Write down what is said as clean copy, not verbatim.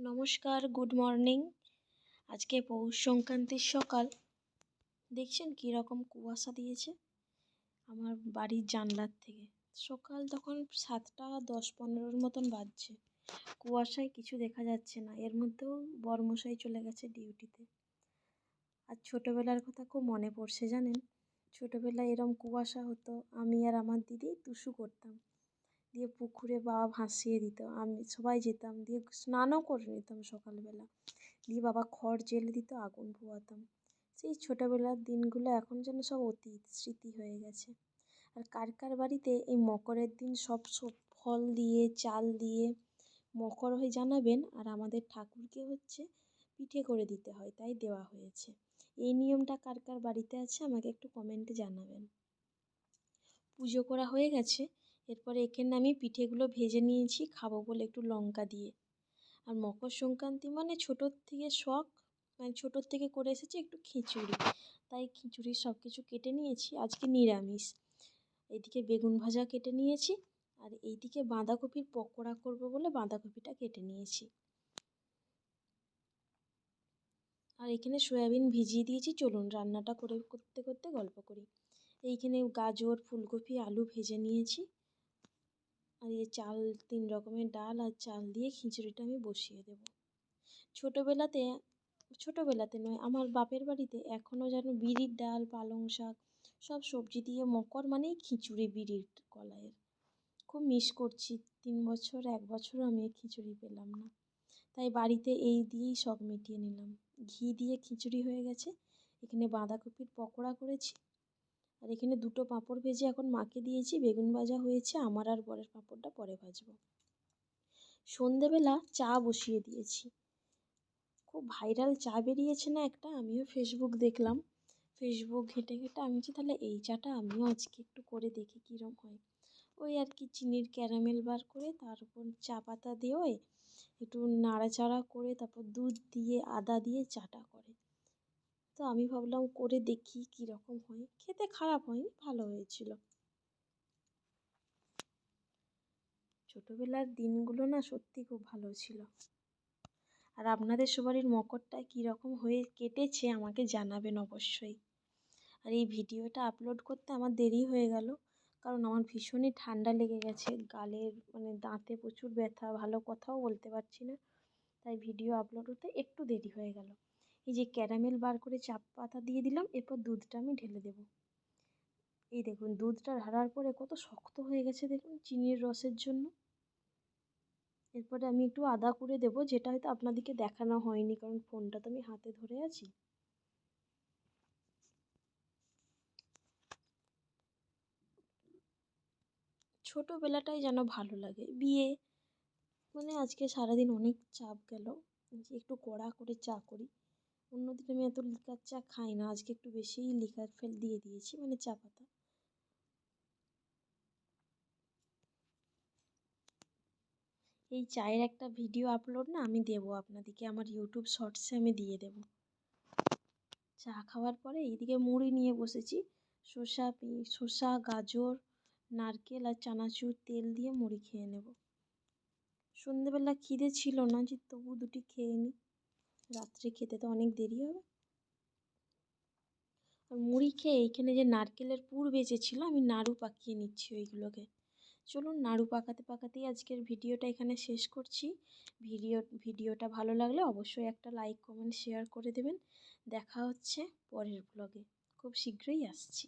নমস্কার, good morning. আজকে পৌষ সংক্রান্তির সকাল। দেখছেন কীরকম কুয়াশা দিয়েছে আমার বাড়ির জানলার থেকে। সকাল তখন 7:10-15 মতন বাজছে। কুয়াশায় কিছু দেখা যাচ্ছে না। এর মধ্যেও বরমশাই চলে গেছে ডিউটিতে। আর ছোটোবেলার কথা খুব মনে পড়ছে জানেন। ছোটোবেলায় এরম কুয়াশা হতো, আমি আর আমার দিদি টুসু করতাম, দিয়ে পুকুরে বাবা ভাসিয়ে দিত, আমি সবাই যেতাম, দিয়ে স্নানও করে নিতাম সকালবেলা, দিয়ে বাবা খড় জেলে দিত, আগুন পোয়াতাম। সেই ছোটোবেলার দিনগুলো এখন যেন সব অতীত স্মৃতি হয়ে গেছে। আর কার কার বাড়িতে এই মকরের দিন সব ফল দিয়ে চাল দিয়ে মকর হয় জানাবেন। আর আমাদের ঠাকুরকে হচ্ছে পিঠে করে দিতে হয়, তাই দেওয়া হয়েছে। এই নিয়মটা কার কার বাড়িতে আছে আমাকে একটু কমেন্টে জানাবেন। পুজো করা হয়ে গেছে, এরপরে এখানে আমি পিঠেগুলো ভেজে নিয়েছি, খাবো বলে একটু লঙ্কা দিয়ে। আর মকর সংক্রান্তি মানে ছোটোর থেকে শখ, মানে ছোটোর থেকে করে এসেছি একটু খিচুড়ি, তাই খিচুড়ির সব কিছু কেটে নিয়েছি। আজকে নিরামিষ। এইদিকে বেগুন ভাজা কেটে নিয়েছি, আর এইদিকে বাঁধাকপির পকোড়া করবো বলে বাঁধাকপিটা কেটে নিয়েছি। আর এখানে সয়াবিন ভিজিয়ে দিয়েছি। চলুন রান্নাটা করতে করতে গল্প করি। এইখানে গাজর, ফুলকপি, আলু ভেজে নিয়েছি। আর এই চাল, 3 রকমের ডাল আর চাল দিয়ে খিচুড়িটা আমি বসিয়ে দেবো। ছোটোবেলাতে নয়, আমার বাপের বাড়িতে এখনও যেন বিরির ডাল, পালং শাক সব সবজি দিয়ে মকর মানেই খিচুড়ি, বিরির কলাইয়ের। খুব মিস করছি। 3 বছর 1 বছরও আমি খিচুড়ি পেলাম না, তাই বাড়িতে এই দিয়েই শখ মিটিয়ে নিলাম। ঘি দিয়ে খিচুড়ি হয়ে গেছে। এখানে বাঁধাকপির পকোড়া করেছি, আর এখানে 2টো পাঁপড় ভেজে এখন মাকে দিয়েছি। বেগুন ভাজা হয়েছে, আমার আর বরের পাঁপড়টা পরে ভাজবো। সন্ধেবেলা চা বসিয়ে দিয়েছি। খুব ভাইরাল চা বেরিয়েছে না একটা, আমিও ফেসবুক দেখলাম। ফেসবুক ঘেঁটে ঘেঁটে আমি বলছি তাহলে এই চাটা আমিও আজকে একটু করে দেখি কীরকম হয়। ওই আর কি, চিনির ক্যারামেল বার করে তার উপর চা পাতা দিয়ে একটু নাড়াচাড়া করে তারপর দুধ দিয়ে আদা দিয়ে চাটা করে। তো আমি ভাবলাম করে দেখি কীরকম হয়। খেতে খারাপ হয়নি, ভালো হয়েছিল। ছোটোবেলার দিনগুলো না সত্যি খুব ভালো ছিল। আর আপনাদের সবারই মকরটা কীরকম হয়ে কেটেছে আমাকে জানাবেন অবশ্যই। আর এই ভিডিওটা আপলোড করতে আমার দেরি হয়ে গেল, কারণ আমার ভীষণই ঠান্ডা লেগে গেছে, গালের মানে দাঁতে প্রচুর ব্যথা, ভালো কথাও বলতে পারছি না, তাই ভিডিও আপলোড হতে একটু দেরি হয়ে গেল। এই যে ক্যারামেল বার করে চা পাতা দিয়ে দিলাম, এরপর দুধটা আমি ঢেলে দেবো। এই দেখুন দুধটা ঢালার পরে কত শক্ত হয়ে গেছে দেখুন, চিনির রসের জন্য। এরপরে আমি একটু আদা কুড়ে দেবো, যেটা হয়তো আপনাদেরকে দেখানো হয়নি, কারণ ফোনটা তো আমি হাতে ধরে আছি। ছোটোবেলাটাই যেন ভালো লাগে। বিয়ে মানে আজকে সারাদিন অনেক চাপ গেল, যে একটু কড়া করে চা করি। অন্যদিন আমি এত লিকার চা খাই না, আজকে একটু বেশিই লিকার দিয়ে দিয়েছি, মানে চা পাতা। এই চায়ের একটা ভিডিও আপলোড না আমি দেবো আপনাদেরকে, আমার ইউটিউব শর্টসে আমি দিয়ে দেবো। চা খাওয়ার পরে এইদিকে মুড়ি নিয়ে বসেছি। শসা, গাজর, নারকেল আর চানাচুর তেল দিয়ে মুড়ি খেয়ে নেব। সন্ধেবেলা খিদে ছিল না, যে তবু 2টি খেয়ে নিই, রাত্রে খেতে তো অনেক দেরি হবে। আর মুড়ি খেয়ে এইখানে যে নারকেলের পুর বেঁচেছিল, আমি নাড়ু পাকিয়ে নিচ্ছি ওইগুলোকে। চলুন নাড়ু পাকাতে পাকাতেই আজকের ভিডিওটা এখানে শেষ করছি। ভিডিওটা ভালো লাগলে অবশ্যই একটা লাইক, কমেন্ট, শেয়ার করে দেবেন। দেখা হচ্ছে পরের ব্লগে, খুব শীঘ্রই আসছি।